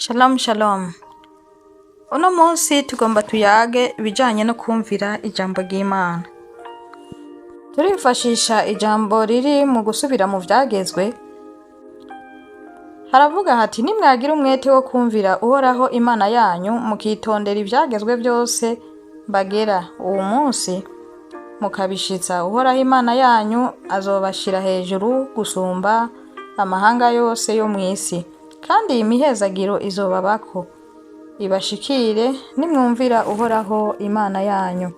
Shalom shalom. Uno munsi tugomba tuyage ibijanye no kumvira ijambo ry'Imana. Turifashisha ijambo riri mu gusubira mu vyagezwe. Haravuga hati nimwagira umwete wo kumvira Uhoraho Imana yanyu mukitondera ivyagezwe byose bagera uwo munsi mukabishitsa, Uhoraho Imana yanyu azobashira hejuru gusumba amahanga yose yo mw'isi, kandi imihezagiro izobabako ibashikire nimwumvira Uhoraho Imana yanyu.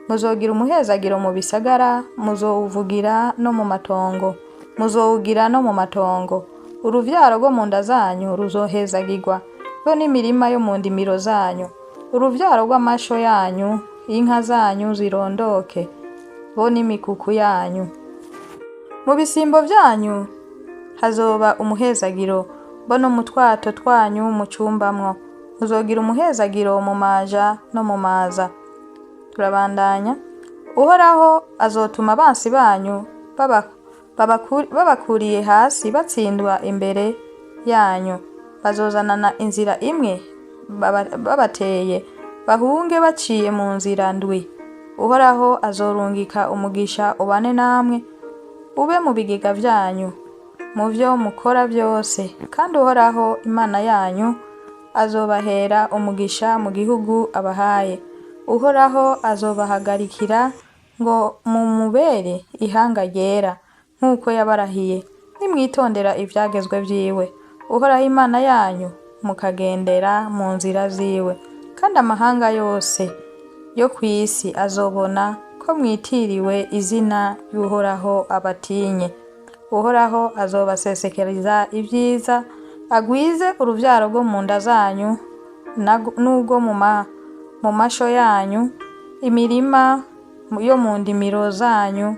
Muzogira umuhezagiro mu bisagara, muzowuvugira no mu matongo, muzowugira no mu matongo. Uruvyaro rwo mu nda zanyu ruzohezagirwa, bo n'imirima yo mu ndimiro zanyu. Uruvyaro rw'amasho yanyu, inka zanyu zirondoke, bo n'imikuku yanyu. Mu bisimbo vyanyu hazoba umuhezagiro, bo no mu twato twanyu mucumbamwo. Muzogira umuhezagiro mu maja no mu maza. Turabandanya. Uhoraho azotuma abansi banyu babakuriye hasi batsindwa imbere yanyu. Bazozanana inzira imwe babateye, bahunge baciye mu nzira ndwi. Uhoraho azorungika umugisha ubane namwe, ube mu bigega vyanyu, mu vyo mukora vyose, kandi Uhoraho Imana yanyu azobahera umugisha mu gihugu abahaye. Uhoraho azobahagarikira ngo mumubere ihanga ryera, nk'uko yabarahiye. Nimwitondera ivyagezwe vyiwe, Uhoraho Imana yanyu, mukagendera mu nzira ziwe, kandi amahanga yose yo kw'isi azobona ko mwitiriwe izina y'Uhoraho abatinye. Uhoraho azobasesekeriza ivyiza, agwize uruvyaro rwo mu nda zanyu n'ubwo mu masho yanyu, imirima yo mu ndimiro zanyu,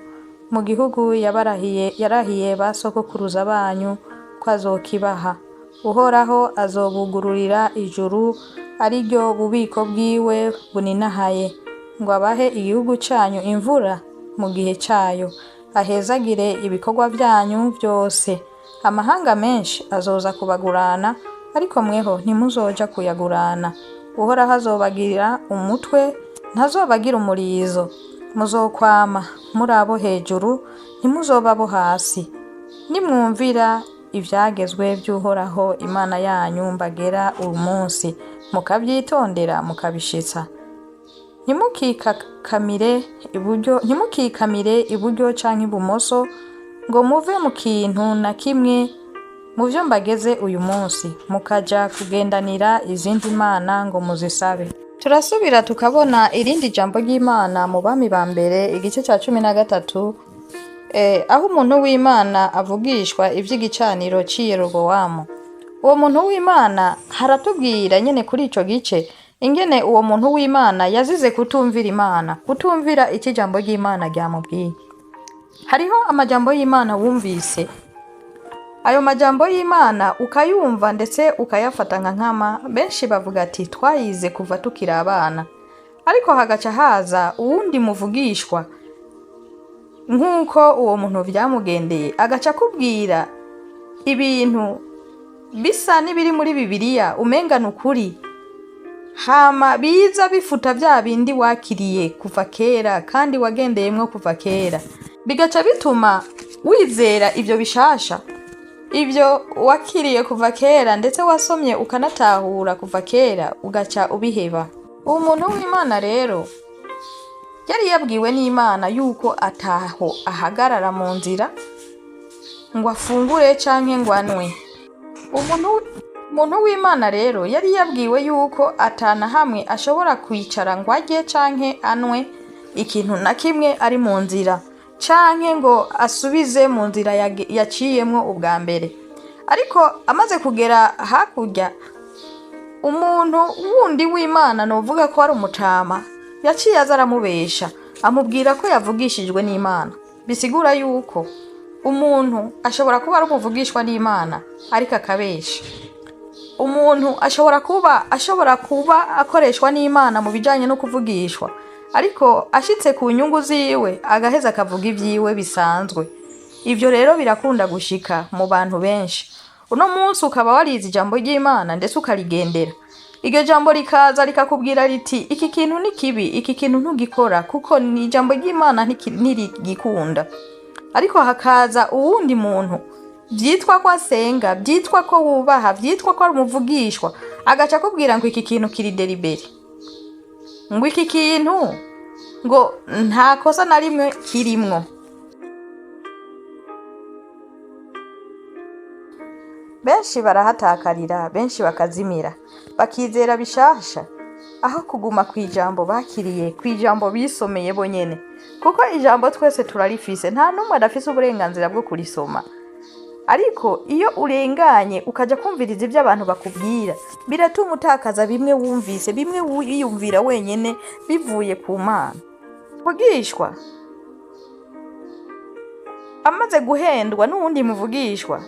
mu gihugu yarahiye ba sogokuruza banyu ko azokibaha. Uhoraho azobugururira ijuru, ari ryo bubiko bwiwe buninahaye, ngo abahe igihugu canyu imvura mu gihe cayo, ahezagire ibikorwa vyanyu vyose. Amahanga menshi azoza kubagurana, ariko mweho ntimuzoja kuyagurana. Uhoraho azobagira umutwe, ntazobagira umurizo. Muzokwama muri abo hejuru, ntimuzoba abo hasi. Nimwumvira ivyagezwe vy'Uhoraho Imana yanyu mbagera uyu munsi, mukavyitondera mukabishitsa. Ntimukikamire iburyo canke ibumoso, ngo muve mu kintu na kimwe mu vyo mbageze uyu munsi, mukaja kugendanira izindi mana ngo muzisabe. Turasubira tukabona irindi jambo ry'Imana mu Bami ba mbere igice ca 13, aho umuntu w'Imana avugishwa ivy'igicaniro c'i Yerobowamu. Uwo muntu w'Imana haratubwira nyene kuri ico gice ingene uwo muntu w'Imana yazize kutumvira Imana, kutumvira iki jambo ry'Imana ryamubwiye. Hariho amajambo y'Imana wumvise, ayo majambo y'Imana ukayumva ndetse ukayafata nka nkama. Benshi bavuga ati twayize kuva tukiri abana, ariko hagaca haza uwundi muvugishwa nk'uko uwo muntu vyamugendeye, agaca kubwira ibintu bisa n'ibiri muri Bibiliya umenga n'ukuri, hama biza bifuta vya bindi wakiriye kuva kera kandi wagendeyemwo kuva kera, bigaca bituma wizera ivyo bishasha, ivyo wakiriye kuva kera ndetse wasomye ukanatahura kuva kera, ugaca ubiheba. Uwo muntu w'Imana rero yari yabwiwe n'Imana yuko ataho ahagarara mu nzira ngo afungure canke ngo anwe. Umuntu w'Imana rero yari yabwiwe yuko atana hamwe ashobora kwicara ngo arye canke anwe ikintu na kimwe ari mu nzira, canke ngo asubize mu nzira yaciyemwo ubwa mbere. Ariko amaze kugera hakurya, umuntu wundi w'Imana novuga ko ari umutama, yaciye aza aramubesha, amubwira ko yavugishijwe n'Imana. Bisigura yuko umuntu ashobora kuba ari umuvugishwa n'Imana ariko akabesha. Umuntu ashobora kuba akoreshwa n'Imana mu bijanye no kuvugishwa, ariko ashitse ku nyungu ziwe agaheza akavuga ivyiwe bisanzwe. Ivyo rero birakunda gushika mu bantu benshi. uno munsi ukaba warize ijambo ry'Imana ndetse ukarigendera, iryo jambo rikaza rikakubwira riti iki kintu ni kibi, iki kintu ntugikora kuko ni ijambo ry'Imana ntirigikunda. Ariko hakaza uwundi muntu byitwa ko asenga, byitwa ko wubaha, byitwa ko ari umuvugishwa, agaca akubwira ngo iki kintu kiri deribere, ngo iki kintu ngo nta kosa na rimwe kirimwo. Benshi barahatakarira, benshi bakazimira, bakizera bishasha aho kuguma kwijambo bakiriye, kwijambo bisomeye bonyene, kuko ijambo twese turarifise, nta numwe adafise uburenganzira bwo kurisoma. Ariko iyo urenganye ukaja kumviriza ibyo abantu bakubwira, biratuma utakaza bimwe wumvise, bimwe wiyumvira wenyene bivuye ku Mana. Muvugishwa amaze guhendwa n'uwundi muvugishwa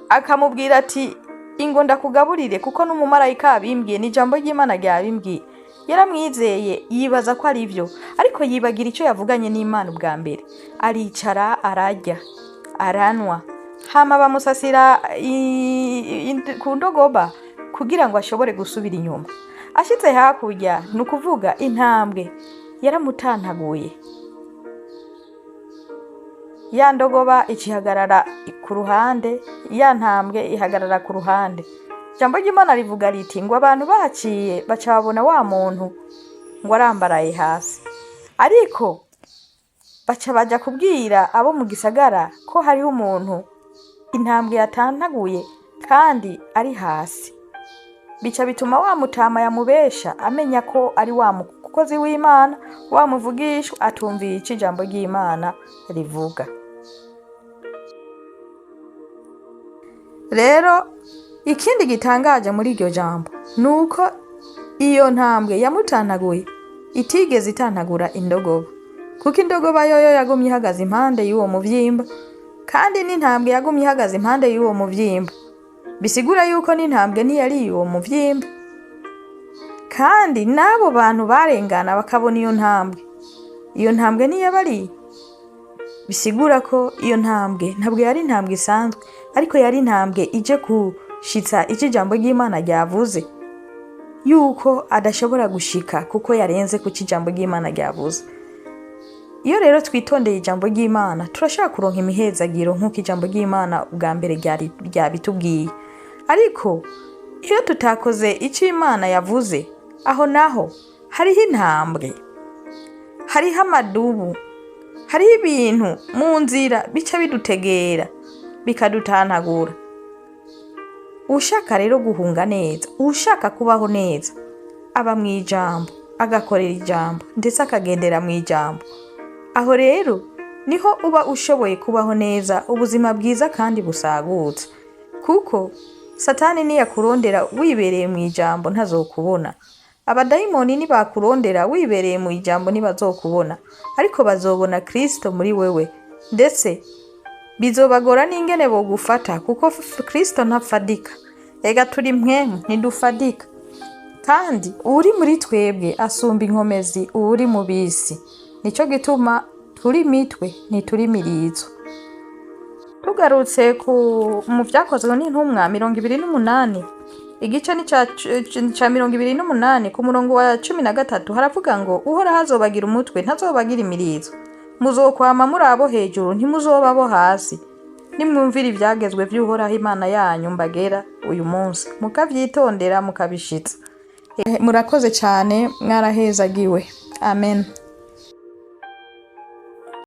akamubwira ati ingo ndakugaburire kuko n'umumarayika abimbwiye, ni ijambo ry'Imana ryabimbwiye, yaramwizeye yibaza ko ari byo, ariko yibagira icyo yavuganye n'Imana ubwa mbere. Aricara ararya aranwa, hama bamusasira ku ndogoba kugira ngo ashobore gusubira inyuma. Ashitse hakurya ni ukuvuga intambwe yaramutantaguye, ya ndogoba ikihagarara ku ruhande, ya ntambwe ihagarara ku ruhande. Ijambo ry'Imana rivuga riti ngo abantu baciye bacabona wa muntu ngo arambaraye hasi, ariko baca baja kubwira abo mu gisagara ko hariho umuntu intambwe yatantaguye kandi ari hasi. Bica bituma wa mutama yamubesha amenya ko ari wa mukozi w'Imana, wa muvugishwa atumviye ico ijambo ry'Imana rivuga. Rero ikindi gitangaje muri iryo jambo nuko iyo ntambwe yamutantaguye itigeze itantagura indogoba, kuko indogoba yoyo yagumye ihagaze impande y'uwo muvyimba, kandi n'intambwe yagumye ihagaze impande y'uwo muvyimba. Bisigura yuko n'intambwe ntiyari uwo muvyimba, kandi n'abo bantu barengana bakabona iyo ntambwe ntiyabari. Bisigura ko iyo ntambwe ntabwo yari intambwe isanzwe, ariko yari intambwe ije gushitsa icyo ijambo ry'Imana ryavuze yuko adashobora gushika kuko yarenze ku ijambo ry'Imana ryavuze. Iyo rero twitondeye ijambo ry'Imana turashaka kuronka imihezagiro nk'uko ijambo ry'Imana ubwa mbere ryabitubwiye. Ariko iyo tutakoze icyo Imana yavuze, aho naho hariho intambwe, hariho amadubu, hariho ibintu mu nzira bica bidutegera bikadutantagura. Ushaka rero guhunga neza, ushaka kubaho neza, aba mu ijambo, agakorera ijambo ndetse akagendera mu ijambo. Aho rero niho uba ushoboye kubaho neza ubuzima bwiza kandi busagutse, kuko Satani niyakurondera wibereye mu ijambo ntazokubona. Abadayimoni nibakurondera wibereye mu ijambo ntibazokubona, ariko bazobona Kristo muri wewe, ndetse bizobagora n'ingene bo gufata kuko Kristo ntafadika. Ega turi mpwemu ntidufadika, kandi uri muri twebwe asumba inkomezi uri mu bisi. Nico gituma turi mitwe ntituri mirizo. Tugarutse mu vyakozwe n'intumwa 28, igice ni ca 28 ku murongo wa 13 haravuga ngo uhora hazobagira umutwe ntazobagira imirizo, muzokwama muri abo hejuru ntimuzoba bo hasi. Nimwumvira ivyagezwe vy'Uhoraho Imana yanyu mbagera uyu munsi, mukavyitondera mukabishitsa. Murakoze cyane, mwarahezagiwe. Amen.